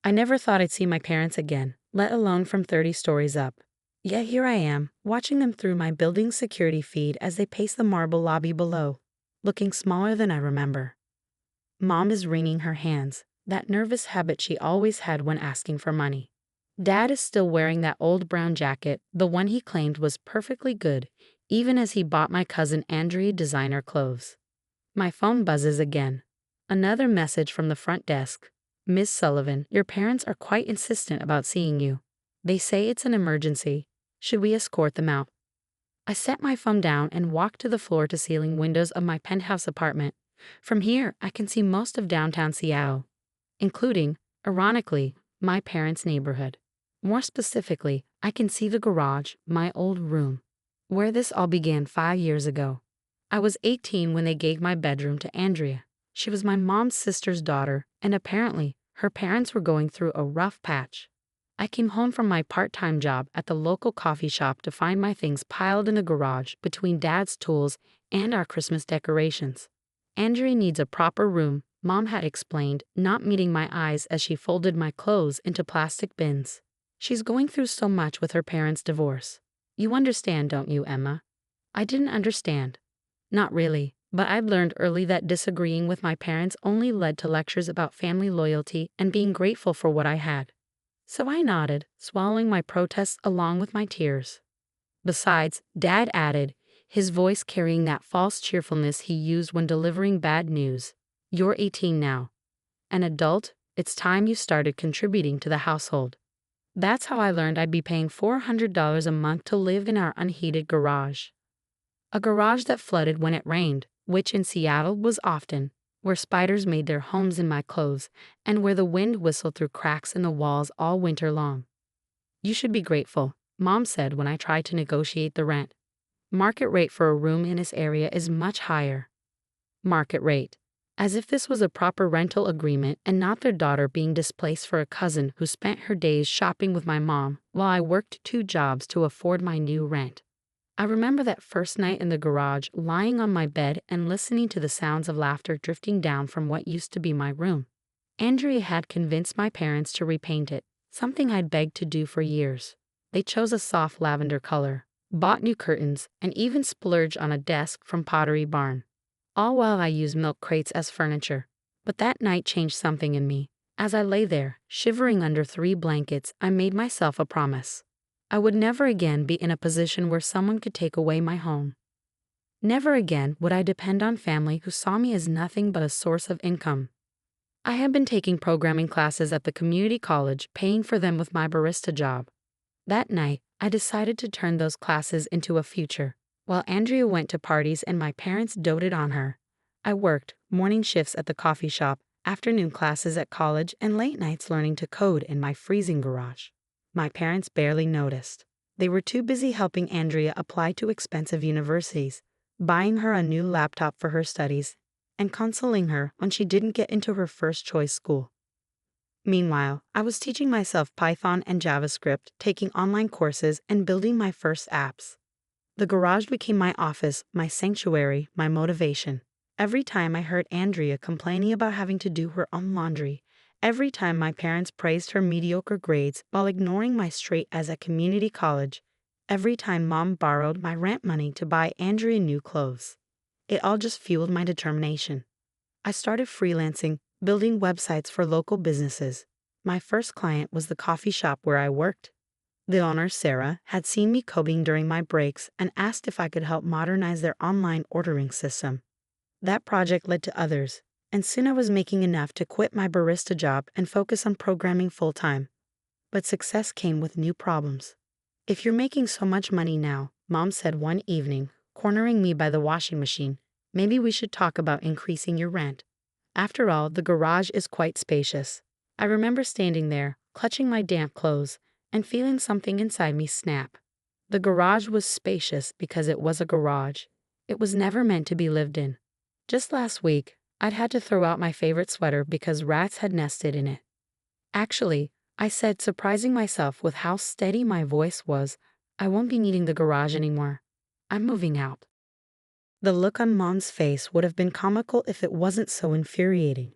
I never thought I'd see my parents again, let alone from 30 stories up. Yet here I am, watching them through my building's security feed as they pace the marble lobby below, looking smaller than I remember. Mom is wringing her hands, that nervous habit she always had when asking for money. Dad is still wearing that old brown jacket, the one he claimed was perfectly good, even as he bought my cousin Andrea designer clothes. My phone buzzes again. Another message from the front desk. Miss Sullivan, your parents are quite insistent about seeing you. They say it's an emergency. Should we escort them out? I set my phone down and walked to the floor-to-ceiling windows of my penthouse apartment. From here, I can see most of downtown Seattle, including, ironically, my parents' neighborhood. More specifically, I can see the garage, my old room, where this all began 5 years ago. I was 18 when they gave my bedroom to Andrea. She was my mom's sister's daughter, and apparently, her parents were going through a rough patch. I came home from my part-time job at the local coffee shop to find my things piled in the garage between Dad's tools and our Christmas decorations. Andrea needs a proper room, Mom had explained, not meeting my eyes as she folded my clothes into plastic bins. She's going through so much with her parents' divorce. You understand, don't you, Emma? I didn't understand. Not really, but I'd learned early that disagreeing with my parents only led to lectures about family loyalty and being grateful for what I had. So I nodded, swallowing my protests along with my tears. Besides, Dad added, his voice carrying that false cheerfulness he used when delivering bad news. You're 18 now. An adult, it's time you started contributing to the household. That's how I learned I'd be paying $400 a month to live in our unheated garage. A garage that flooded when it rained, which in Seattle was often, where spiders made their homes in my clothes, and where the wind whistled through cracks in the walls all winter long. You should be grateful, Mom said when I tried to negotiate the rent. Market rate for a room in this area is much higher. Market rate. As if this was a proper rental agreement and not their daughter being displaced for a cousin who spent her days shopping with my mom while I worked 2 jobs to afford my new rent. I remember that first night in the garage, lying on my bed and listening to the sounds of laughter drifting down from what used to be my room. Andrea had convinced my parents to repaint it, something I'd begged to do for years. They chose a soft lavender color, bought new curtains, and even splurged on a desk from Pottery Barn. All while I used milk crates as furniture. But that night changed something in me. As I lay there, shivering under 3 blankets, I made myself a promise. I would never again be in a position where someone could take away my home. Never again would I depend on family who saw me as nothing but a source of income. I had been taking programming classes at the community college, paying for them with my barista job. That night, I decided to turn those classes into a future. While Andrea went to parties and my parents doted on her, I worked morning shifts at the coffee shop, afternoon classes at college, and late nights learning to code in my freezing garage. My parents barely noticed. They were too busy helping Andrea apply to expensive universities, buying her a new laptop for her studies, and consoling her when she didn't get into her first choice school. Meanwhile, I was teaching myself Python and JavaScript, taking online courses, and building my first apps. The garage became my office, my sanctuary, my motivation. Every time I heard Andrea complaining about having to do her own laundry, every time my parents praised her mediocre grades while ignoring my straight A's at community college, every time Mom borrowed my rent money to buy Andrea new clothes, it all just fueled my determination. I started freelancing, building websites for local businesses. My first client was the coffee shop where I worked. The owner, Sarah, had seen me coding during my breaks and asked if I could help modernize their online ordering system. That project led to others, and soon I was making enough to quit my barista job and focus on programming full-time. But success came with new problems. If you're making so much money now, Mom said one evening, cornering me by the washing machine, maybe we should talk about increasing your rent. After all, the garage is quite spacious. I remember standing there, clutching my damp clothes, and feeling something inside me snap. The garage was spacious because it was a garage. It was never meant to be lived in. Just last week, I'd had to throw out my favorite sweater because rats had nested in it. Actually, I said, surprising myself with how steady my voice was, I won't be needing the garage anymore. I'm moving out. The look on Mom's face would have been comical if it wasn't so infuriating.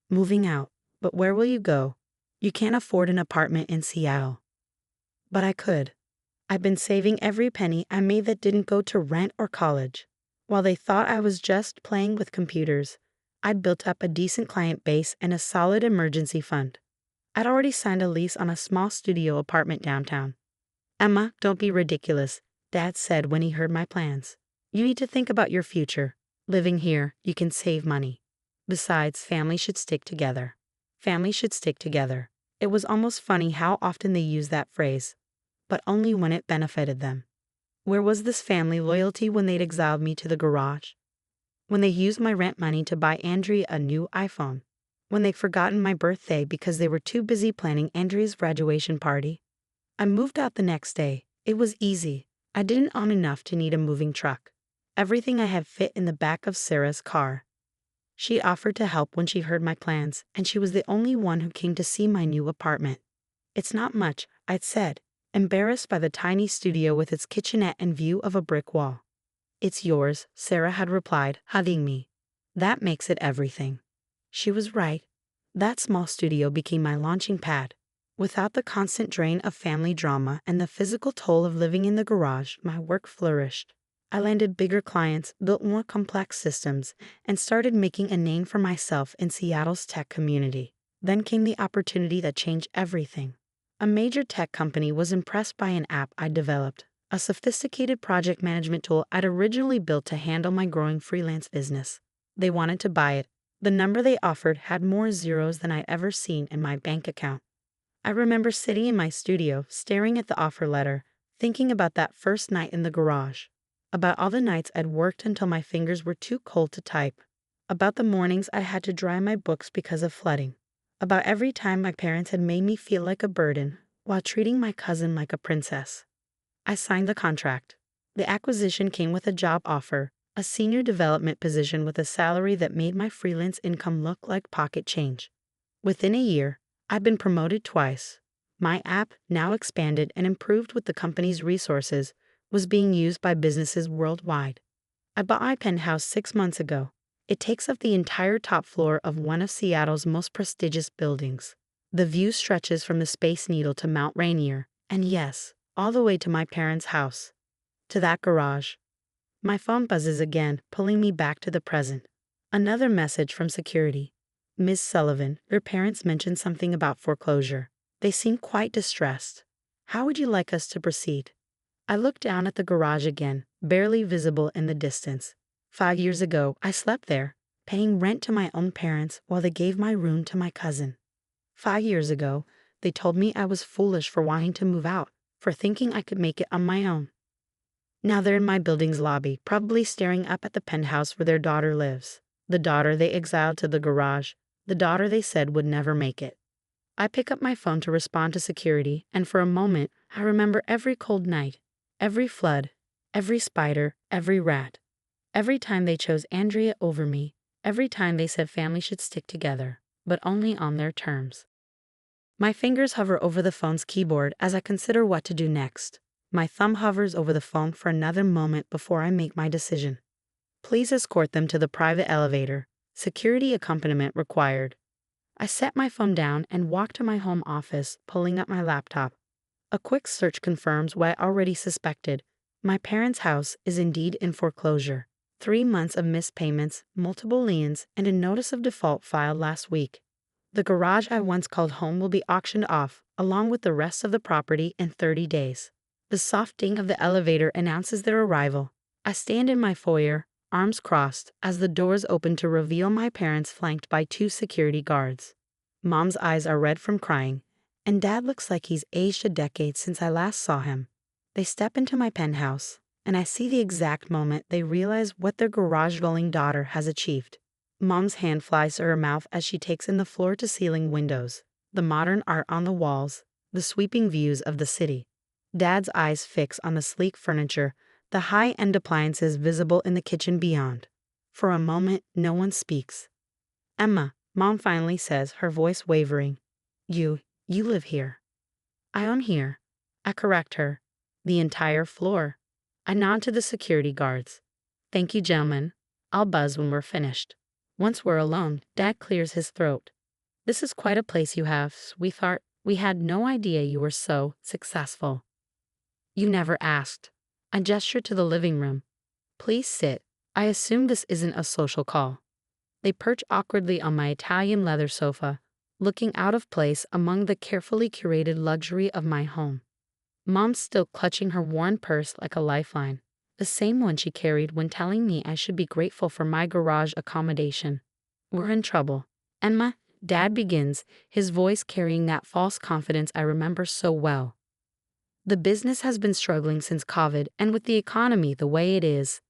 Moving out, but where will you go? You can't afford an apartment in Seattle. But I could. I've been saving every penny I made that didn't go to rent or college. While they thought I was just playing with computers, I'd built up a decent client base and a solid emergency fund. I'd already signed a lease on a small studio apartment downtown. Emma, don't be ridiculous, Dad said when he heard my plans. You need to think about your future. Living here, you can save money. Besides, family should stick together. Family should stick together. It was almost funny how often they used that phrase, but only when it benefited them. Where was this family loyalty when they'd exiled me to the garage? When they used my rent money to buy Andrea a new iPhone? When they'd forgotten my birthday because they were too busy planning Andrea's graduation party? I moved out the next day. It was easy. I didn't own enough to need a moving truck. Everything I had fit in the back of Sarah's car. She offered to help when she heard my plans, and she was the only one who came to see my new apartment. It's not much, I'd said, embarrassed by the tiny studio with its kitchenette and view of a brick wall. It's yours, Sarah had replied, hugging me. That makes it everything. She was right. That small studio became my launching pad. Without the constant drain of family drama and the physical toll of living in the garage, my work flourished. I landed bigger clients, built more complex systems, and started making a name for myself in Seattle's tech community. Then came the opportunity that changed everything. A major tech company was impressed by an app I developed, a sophisticated project management tool I'd originally built to handle my growing freelance business. They wanted to buy it. The number they offered had more zeros than I'd ever seen in my bank account. I remember sitting in my studio, staring at the offer letter, thinking about that first night in the garage. About all the nights I'd worked until my fingers were too cold to type. About the mornings I had to dry my books because of flooding. About every time my parents had made me feel like a burden while treating my cousin like a princess. I signed the contract. The acquisition came with a job offer, a senior development position with a salary that made my freelance income look like pocket change. Within a year, I'd been promoted twice. My app, now expanded and improved with the company's resources, was being used by businesses worldwide. I bought my penthouse 6 months ago. It takes up the entire top floor of one of Seattle's most prestigious buildings. The view stretches from the Space Needle to Mount Rainier, and yes, all the way to my parents' house. To that garage. My phone buzzes again, pulling me back to the present. Another message from security. Ms. Sullivan, your parents mentioned something about foreclosure. They seem quite distressed. How would you like us to proceed? I looked down at the garage again, barely visible in the distance. 5 years ago, I slept there, paying rent to my own parents while they gave my room to my cousin. 5 years ago, they told me I was foolish for wanting to move out, for thinking I could make it on my own. Now they're in my building's lobby, probably staring up at the penthouse where their daughter lives. The daughter they exiled to the garage. The daughter they said would never make it. I pick up my phone to respond to security, and for a moment, I remember every cold night, every flood, every spider, every rat. Every time they chose Andrea over me, every time they said family should stick together, but only on their terms. My fingers hover over the phone's keyboard as I consider what to do next. My thumb hovers over the phone for another moment before I make my decision. Please escort them to the private elevator. Security accompaniment required. I set my phone down and walk to my home office, pulling up my laptop. A quick search confirms what I already suspected. My parents' house is indeed in foreclosure. 3 months of missed payments, multiple liens, and a notice of default filed last week. The garage I once called home will be auctioned off, along with the rest of the property, in 30 days. The soft ding of the elevator announces their arrival. I stand in my foyer, arms crossed, as the doors open to reveal my parents flanked by 2 security guards. Mom's eyes are red from crying, and Dad looks like he's aged a decade since I last saw him. They step into my penthouse, and I see the exact moment they realize what their garage-dwelling daughter has achieved. Mom's hand flies to her mouth as she takes in the floor-to-ceiling windows, the modern art on the walls, the sweeping views of the city. Dad's eyes fix on the sleek furniture, the high-end appliances visible in the kitchen beyond. For a moment, no one speaks. Emma, Mom finally says, her voice wavering. You live here. I own here. I correct her. The entire floor. I nod to the security guards. Thank you, gentlemen. I'll buzz when we're finished. Once we're alone, Dad clears his throat. This is quite a place you have, sweetheart. We had no idea you were so successful. You never asked. I gestured to the living room. Please sit. I assume this isn't a social call. They perch awkwardly on my Italian leather sofa, looking out of place among the carefully curated luxury of my home. Mom's still clutching her worn purse like a lifeline, the same one she carried when telling me I should be grateful for my garage accommodation. We're in trouble. Emma, Dad begins, his voice carrying that false confidence I remember so well. The business has been struggling since COVID, and with the economy the way it is,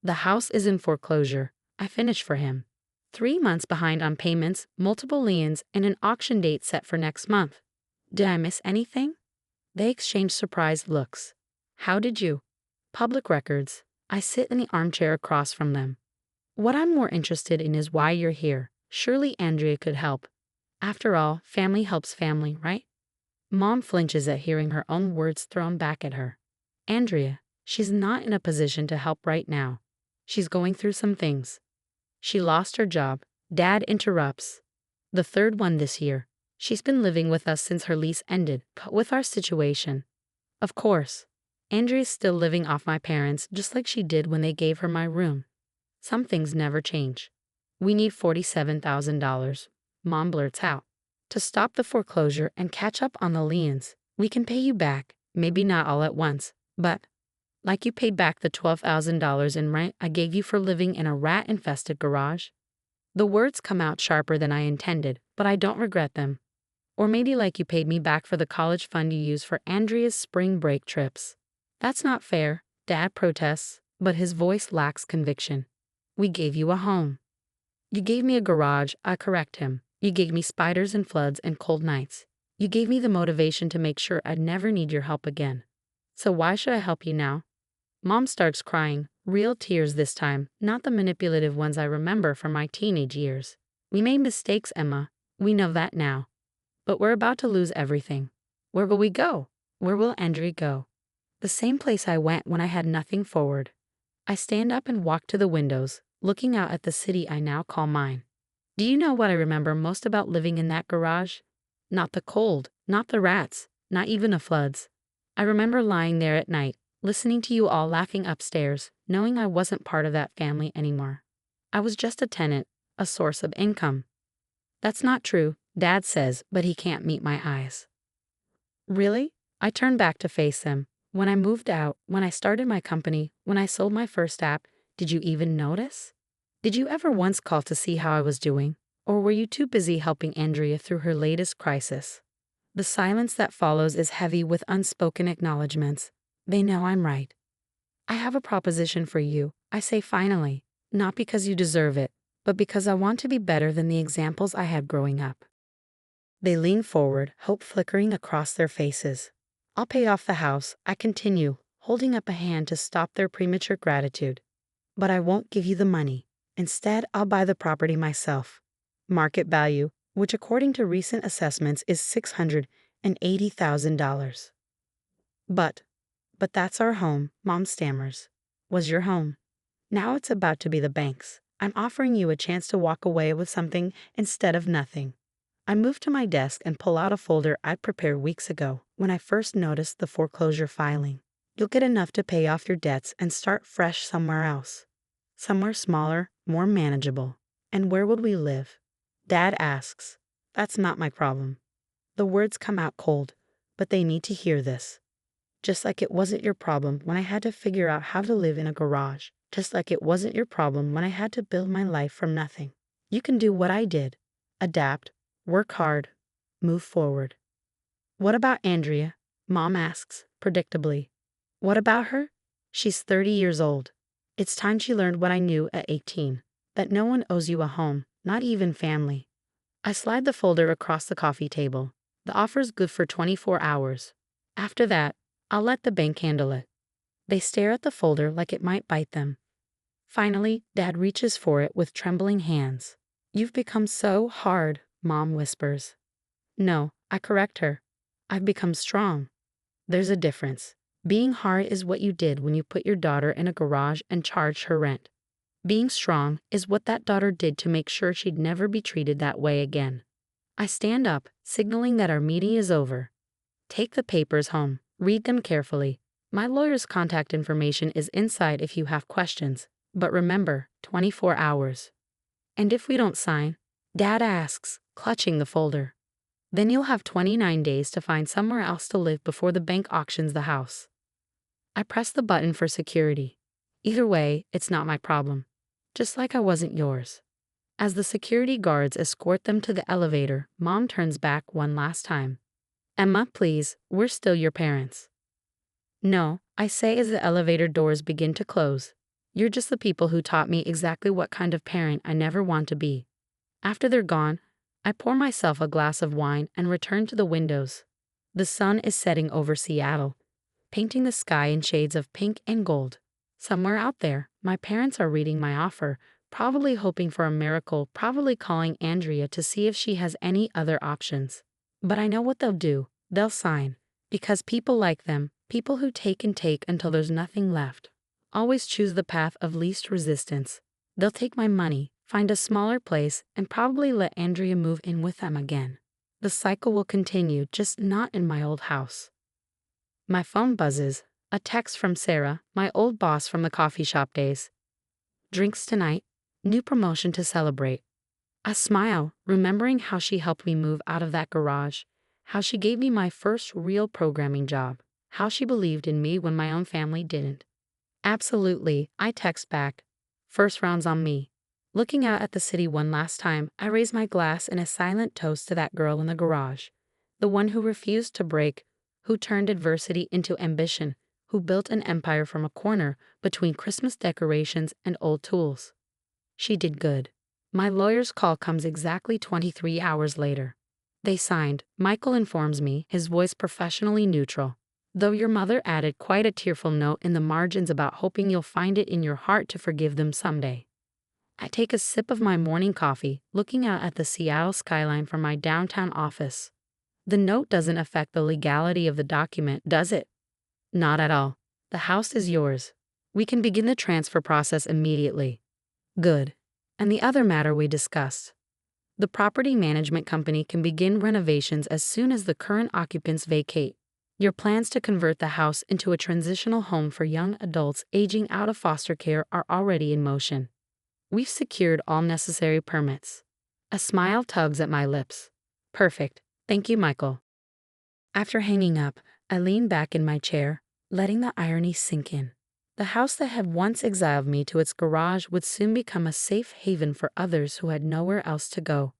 the house is in foreclosure. I finished for him. 3 months behind on payments, multiple liens, and an auction date set for next month. Did I miss anything? They exchange surprised looks. How did you? Public records. I sit in the armchair across from them. What I'm more interested in is why you're here. Surely Andrea could help. After all, family helps family, right? Mom flinches at hearing her own words thrown back at her. Andrea, she's not in a position to help right now. She's going through some things. She lost her job. Dad interrupts. The third one this year. She's been living with us since her lease ended, but with our situation. Of course. Andrea's still living off my parents just like she did when they gave her my room. Some things never change. We need $47,000. Mom blurts out. To stop the foreclosure and catch up on the liens, we can pay you back, maybe not all at once, but like you paid back the $12,000 in rent I gave you for living in a rat-infested garage. The words come out sharper than I intended, but I don't regret them. Or maybe like you paid me back for the college fund you used for Andrea's spring break trips. That's not fair, Dad protests, but his voice lacks conviction. We gave you a home. You gave me a garage, I correct him. You gave me spiders and floods and cold nights. You gave me the motivation to make sure I'd never need your help again. So why should I help you now? Mom starts crying, real tears this time, not the manipulative ones I remember from my teenage years. We made mistakes, Emma. We know that now. But we're about to lose everything. Where will we go? Where will Andrea go? The same place I went when I had nothing forward. I stand up and walk to the windows, looking out at the city I now call mine. Do you know what I remember most about living in that garage? Not the cold, not the rats, not even the floods. I remember lying there at night, listening to you all laughing upstairs, knowing I wasn't part of that family anymore. I was just a tenant, a source of income. That's not true, Dad says, but he can't meet my eyes. Really? I turn back to face them. When I moved out, when I started my company, when I sold my first app, did you even notice? Did you ever once call to see how I was doing? Or were you too busy helping Andrea through her latest crisis? The silence that follows is heavy with unspoken acknowledgments. They know I'm right. I have a proposition for you, I say finally, not because you deserve it, but because I want to be better than the examples I had growing up. They lean forward, hope flickering across their faces. I'll pay off the house, I continue, holding up a hand to stop their premature gratitude. But I won't give you the money. Instead, I'll buy the property myself. Market value, which according to recent assessments is $680,000. But that's our home, Mom stammers. Was your home. Now it's about to be the bank's. I'm offering you a chance to walk away with something instead of nothing. I move to my desk and pull out a folder I'd prepared weeks ago when I first noticed the foreclosure filing. You'll get enough to pay off your debts and start fresh somewhere else. Somewhere smaller, more manageable. And where would we live? Dad asks. That's not my problem. The words come out cold, but they need to hear this. Just like it wasn't your problem when I had to figure out how to live in a garage. Just like it wasn't your problem when I had to build my life from nothing. You can do what I did. Adapt, work hard, move forward. What about Andrea? Mom asks, predictably. What about her? She's 30 years old. It's time she learned what I knew at 18. That no one owes you a home, not even family. I slide the folder across the coffee table. The offer's good for 24 hours. After that, I'll let the bank handle it. They stare at the folder like it might bite them. Finally, Dad reaches for it with trembling hands. You've become so hard, Mom whispers. No, I correct her. I've become strong. There's a difference. Being hard is what you did when you put your daughter in a garage and charged her rent. Being strong is what that daughter did to make sure she'd never be treated that way again. I stand up, signaling that our meeting is over. Take the papers home. Read them carefully. My lawyer's contact information is inside if you have questions. But remember, 24 hours. And if we don't sign? Dad asks, clutching the folder. Then you'll have 29 days to find somewhere else to live before the bank auctions the house. I press the button for security. Either way, it's not my problem. Just like I wasn't yours. As the security guards escort them to the elevator, Mom turns back one last time. Emma, please, we're still your parents. No, I say as the elevator doors begin to close. You're just the people who taught me exactly what kind of parent I never want to be. After they're gone, I pour myself a glass of wine and return to the windows. The sun is setting over Seattle, painting the sky in shades of pink and gold. Somewhere out there, my parents are reading my offer, probably hoping for a miracle, probably calling Andrea to see if she has any other options. But I know what they'll do. They'll sign. Because people like them, people who take and take until there's nothing left, always choose the path of least resistance. They'll take my money, find a smaller place, and probably let Andrea move in with them again. The cycle will continue, just not in my old house. My phone buzzes. A text from Sarah, my old boss from the coffee shop days. Drinks tonight. New promotion to celebrate. I smile, remembering how she helped me move out of that garage, how she gave me my first real programming job, how she believed in me when my own family didn't. Absolutely, I text back. First round's on me. Looking out at the city one last time, I raise my glass in a silent toast to that girl in the garage. The one who refused to break, who turned adversity into ambition, who built an empire from a corner between Christmas decorations and old tools. She did good. My lawyer's call comes exactly 23 hours later. They signed, Michael informs me, his voice professionally neutral. Though your mother added quite a tearful note in the margins about hoping you'll find it in your heart to forgive them someday. I take a sip of my morning coffee, looking out at the Seattle skyline from my downtown office. The note doesn't affect the legality of the document, does it? Not at all. The house is yours. We can begin the transfer process immediately. Good. And the other matter we discussed. The property management company can begin renovations as soon as the current occupants vacate. Your plans to convert the house into a transitional home for young adults aging out of foster care are already in motion. We've secured all necessary permits. A smile tugs at my lips. Perfect. Thank you, Michael. After hanging up, I lean back in my chair, letting the irony sink in. The house that had once exiled me to its garage would soon become a safe haven for others who had nowhere else to go.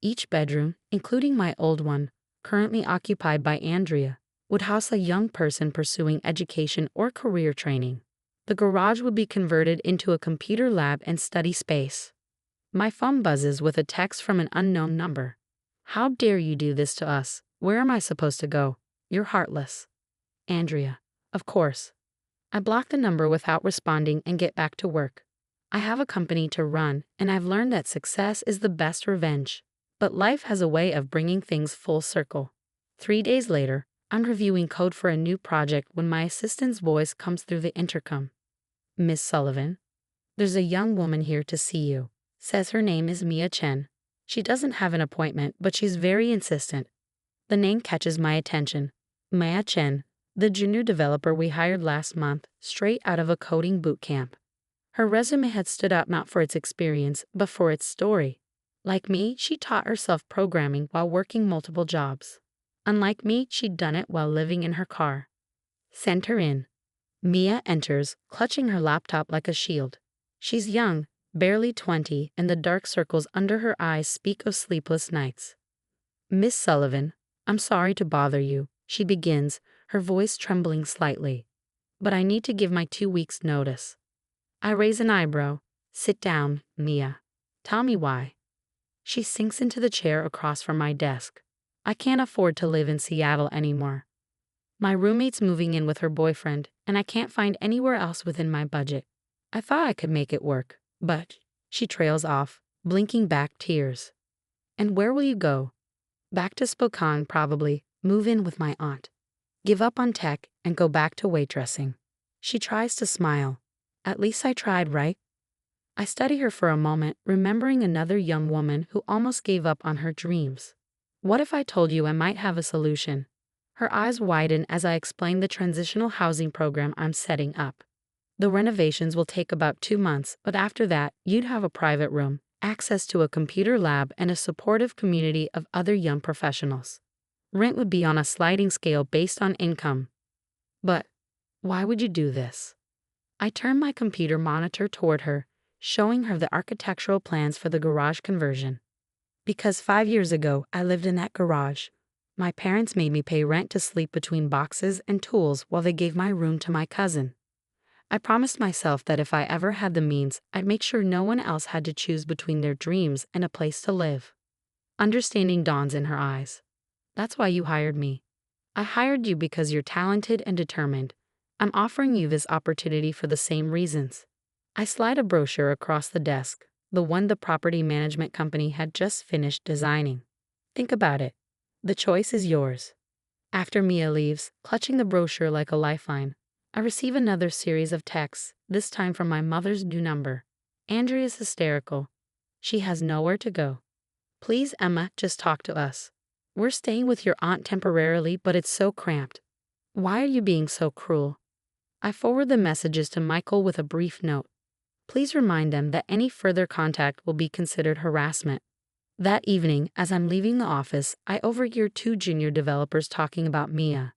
Each bedroom, including my old one, currently occupied by Andrea, would house a young person pursuing education or career training. The garage would be converted into a computer lab and study space. My phone buzzes with a text from an unknown number. How dare you do this to us? Where am I supposed to go? You're heartless. Andrea. Of course. I block the number without responding and get back to work. I have a company to run, and I've learned that success is the best revenge. But life has a way of bringing things full circle. 3 days later, I'm reviewing code for a new project when my assistant's voice comes through the intercom. Miss Sullivan, there's a young woman here to see you. Says her name is Mia Chen. She doesn't have an appointment, but she's very insistent. The name catches my attention. Mia Chen, the junior developer we hired last month, straight out of a coding boot camp. Her resume had stood out not for its experience, but for its story. Like me, she taught herself programming while working multiple jobs. Unlike me, she'd done it while living in her car. Send her in. Mia enters, clutching her laptop like a shield. She's young, barely 20, and the dark circles under her eyes speak of sleepless nights. Miss Sullivan, I'm sorry to bother you, she begins, her voice trembling slightly. But I need to give my 2 weeks' notice. I raise an eyebrow. Sit down, Mia. Tell me why. She sinks into the chair across from my desk. I can't afford to live in Seattle anymore. My roommate's moving in with her boyfriend, and I can't find anywhere else within my budget. I thought I could make it work, but she trails off, blinking back tears. And where will you go? Back to Spokane, probably. Move in with my aunt. Give up on tech and go back to waitressing. She tries to smile. At least I tried, right? I study her for a moment, remembering another young woman who almost gave up on her dreams. What if I told you I might have a solution? Her eyes widen as I explain the transitional housing program I'm setting up. The renovations will take about 2 months, but after that, you'd have a private room, access to a computer lab, and a supportive community of other young professionals. Rent would be on a sliding scale based on income. But why would you do this? I turn my computer monitor toward her, showing her the architectural plans for the garage conversion. Because 5 years ago, I lived in that garage. My parents made me pay rent to sleep between boxes and tools while they gave my room to my cousin. I promised myself that if I ever had the means, I'd make sure no one else had to choose between their dreams and a place to live. Understanding dawns in her eyes. That's why you hired me. I hired you because you're talented and determined. I'm offering you this opportunity for the same reasons. I slide a brochure across the desk, the one the property management company had just finished designing. Think about it. The choice is yours. After Mia leaves, clutching the brochure like a lifeline, I receive another series of texts, this time from my mother's new number. Andrea is hysterical. She has nowhere to go. Please, Emma, just talk to us. We're staying with your aunt temporarily, but it's so cramped. Why are you being so cruel? I forward the messages to Michael with a brief note. Please remind them that any further contact will be considered harassment. That evening, as I'm leaving the office, I overhear two junior developers talking about Mia.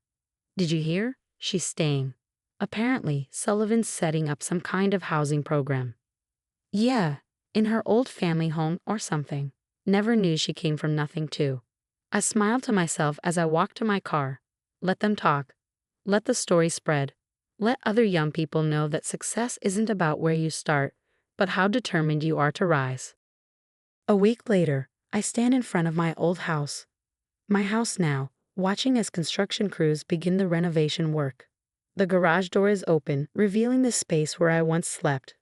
Did you hear? She's staying. Apparently, Sullivan's setting up some kind of housing program. Yeah, in her old family home or something. Never knew she came from nothing too. I smiled to myself as I walked to my car. Let them talk. Let the story spread. Let other young people know that success isn't about where you start, but how determined you are to rise. A week later, I stand in front of my old house. My house now, watching as construction crews begin the renovation work. The garage door is open, revealing the space where I once slept.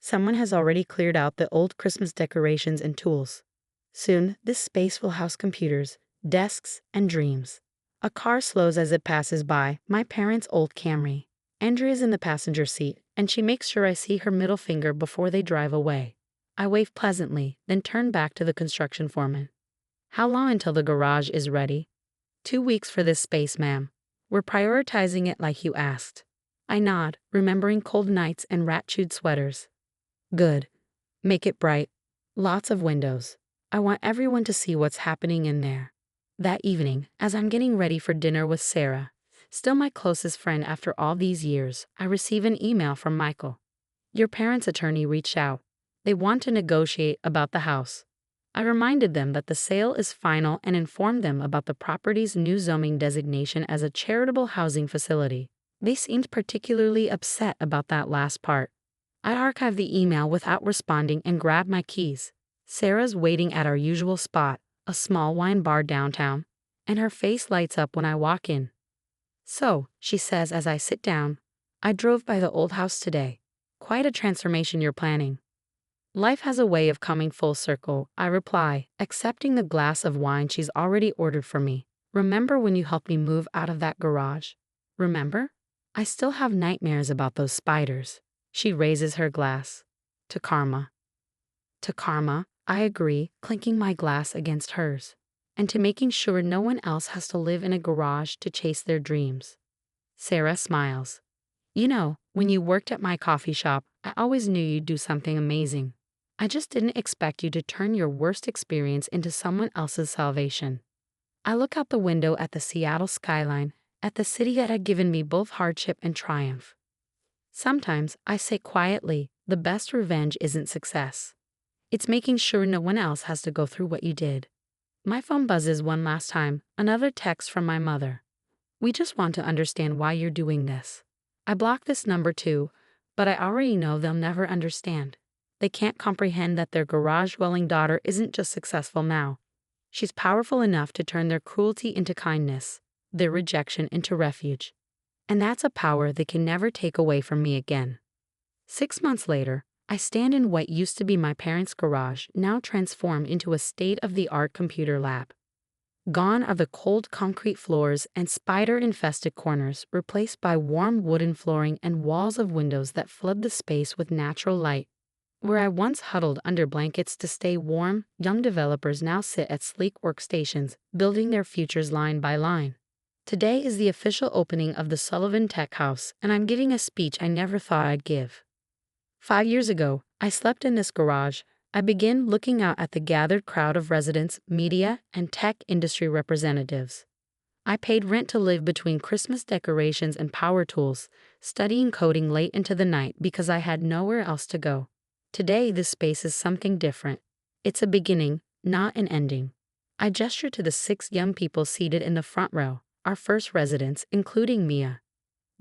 Someone has already cleared out the old Christmas decorations and tools. Soon, this space will house computers, desks, and dreams. A car slows as it passes by, my parents' old Camry. Andrea's in the passenger seat, and she makes sure I see her middle finger before they drive away. I wave pleasantly, then turn back to the construction foreman. How long until the garage is ready? 2 weeks for this space, ma'am. We're prioritizing it like you asked. I nod, remembering cold nights and rat-chewed sweaters. Good. Make it bright. Lots of windows. I want everyone to see what's happening in there. That evening, as I'm getting ready for dinner with Sarah, still my closest friend after all these years, I receive an email from Michael. Your parents' attorney reached out. They want to negotiate about the house. I reminded them that the sale is final and informed them about the property's new zoning designation as a charitable housing facility. They seemed particularly upset about that last part. I archived the email without responding and grabbed my keys. Sarah's waiting at our usual spot, a small wine bar downtown, and her face lights up when I walk in. So, she says as I sit down, I drove by the old house today. Quite a transformation you're planning. Life has a way of coming full circle, I reply, accepting the glass of wine she's already ordered for me. Remember when you helped me move out of that garage? Remember? I still have nightmares about those spiders. She raises her glass. To karma. To karma, I agree, clinking my glass against hers. And to making sure no one else has to live in a garage to chase their dreams. Sarah smiles. You know, when you worked at my coffee shop, I always knew you'd do something amazing. I just didn't expect you to turn your worst experience into someone else's salvation. I look out the window at the Seattle skyline, at the city that had given me both hardship and triumph. Sometimes I say quietly, the best revenge isn't success. It's making sure no one else has to go through what you did. My phone buzzes one last time, another text from my mother. We just want to understand why you're doing this. I blocked this number too, but I already know they'll never understand. They can't comprehend that their garage-dwelling daughter isn't just successful now. She's powerful enough to turn their cruelty into kindness, their rejection into refuge. And that's a power they can never take away from me again. 6 months later, I stand in what used to be my parents' garage, now transformed into a state-of-the-art computer lab. Gone are the cold concrete floors and spider-infested corners, replaced by warm wooden flooring and walls of windows that flood the space with natural light. Where I once huddled under blankets to stay warm, young developers now sit at sleek workstations, building their futures line by line. Today is the official opening of the Sullivan Tech House, and I'm giving a speech I never thought I'd give. 5 years ago, I slept in this garage. I began looking out at the gathered crowd of residents, media, and tech industry representatives. I paid rent to live between Christmas decorations and power tools, studying coding late into the night because I had nowhere else to go. Today, this space is something different. It's a beginning, not an ending. I gesture to the 6 young people seated in the front row, our first residents, including Mia.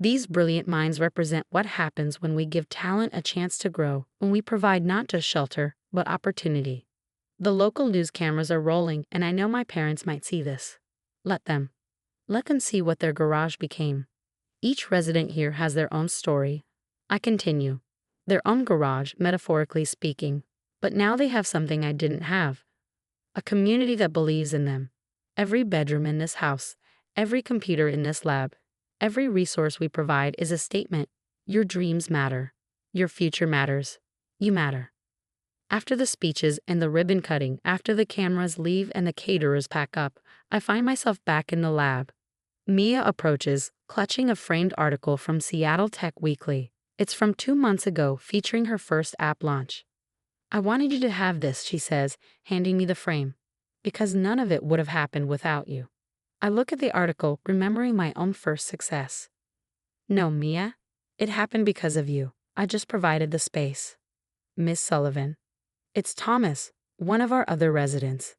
These brilliant minds represent what happens when we give talent a chance to grow, when we provide not just shelter, but opportunity. The local news cameras are rolling, and I know my parents might see this. Let them. Let them see what their garage became. Each resident here has their own story. I continue. Their own garage, metaphorically speaking. But now they have something I didn't have. A community that believes in them. Every bedroom in this house, every computer in this lab, every resource we provide is a statement. Your dreams matter. Your future matters. You matter. After the speeches and the ribbon cutting, after the cameras leave and the caterers pack up, I find myself back in the lab. Mia approaches, clutching a framed article from Seattle Tech Weekly. It's from 2 months ago, featuring her first app launch. I wanted you to have this, she says, handing me the frame, because none of it would have happened without you. I look at the article, remembering my own first success. No, Mia, it happened because of you. I just provided the space. Miss Sullivan. It's Thomas, one of our other residents.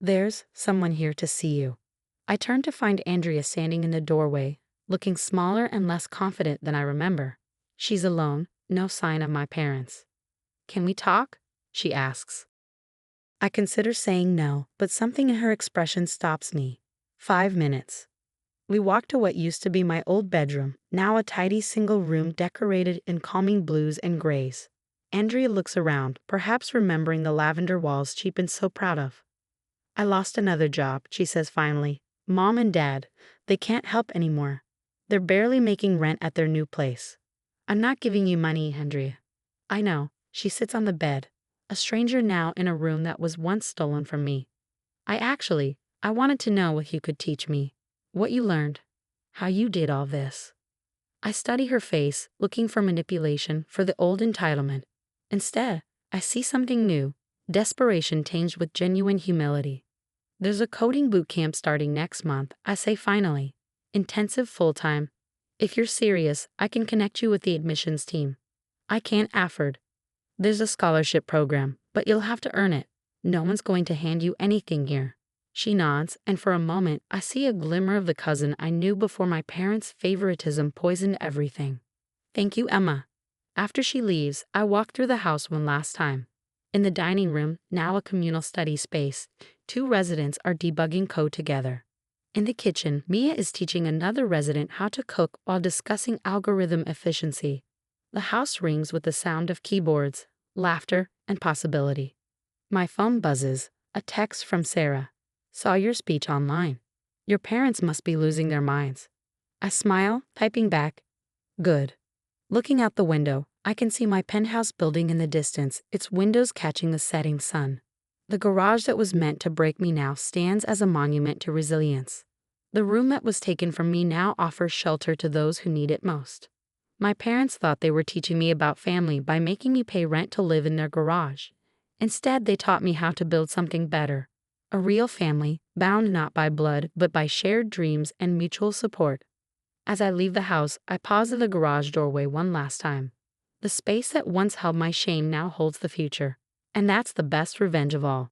There's someone here to see you. I turn to find Andrea standing in the doorway, looking smaller and less confident than I remember. She's alone, no sign of my parents. Can we talk? She asks. I consider saying no, but something in her expression stops me. 5 minutes. We walk to what used to be my old bedroom, now a tidy single room decorated in calming blues and grays. Andrea looks around, perhaps remembering the lavender walls she'd been so proud of. I lost another job, she says finally. Mom and Dad, they can't help anymore. They're barely making rent at their new place. I'm not giving you money, Hendria. I know. She sits on the bed, a stranger now in a room that was once stolen from me. I wanted to know what you could teach me, what you learned, how you did all this. I study her face, looking for manipulation, for the old entitlement. Instead, I see something new, desperation tinged with genuine humility. There's a coding boot camp starting next month, I say finally. Intensive full-time. If you're serious, I can connect you with the admissions team. I can't afford. There's a scholarship program, but you'll have to earn it. No one's going to hand you anything here. She nods, and for a moment, I see a glimmer of the cousin I knew before my parents' favoritism poisoned everything. Thank you, Emma. After she leaves, I walk through the house one last time. In the dining room, now a communal study space, 2 residents are debugging code together. In the kitchen, Mia is teaching another resident how to cook while discussing algorithm efficiency. The house rings with the sound of keyboards, laughter, and possibility. My phone buzzes, a text from Sarah. Saw your speech online. Your parents must be losing their minds. I smile, typing back, good. Looking out the window, I can see my penthouse building in the distance, its windows catching the setting sun. The garage that was meant to break me now stands as a monument to resilience. The room that was taken from me now offers shelter to those who need it most. My parents thought they were teaching me about family by making me pay rent to live in their garage. Instead, they taught me how to build something better. A real family, bound not by blood, but by shared dreams and mutual support. As I leave the house, I pause at the garage doorway one last time. The space that once held my shame now holds the future. And that's the best revenge of all.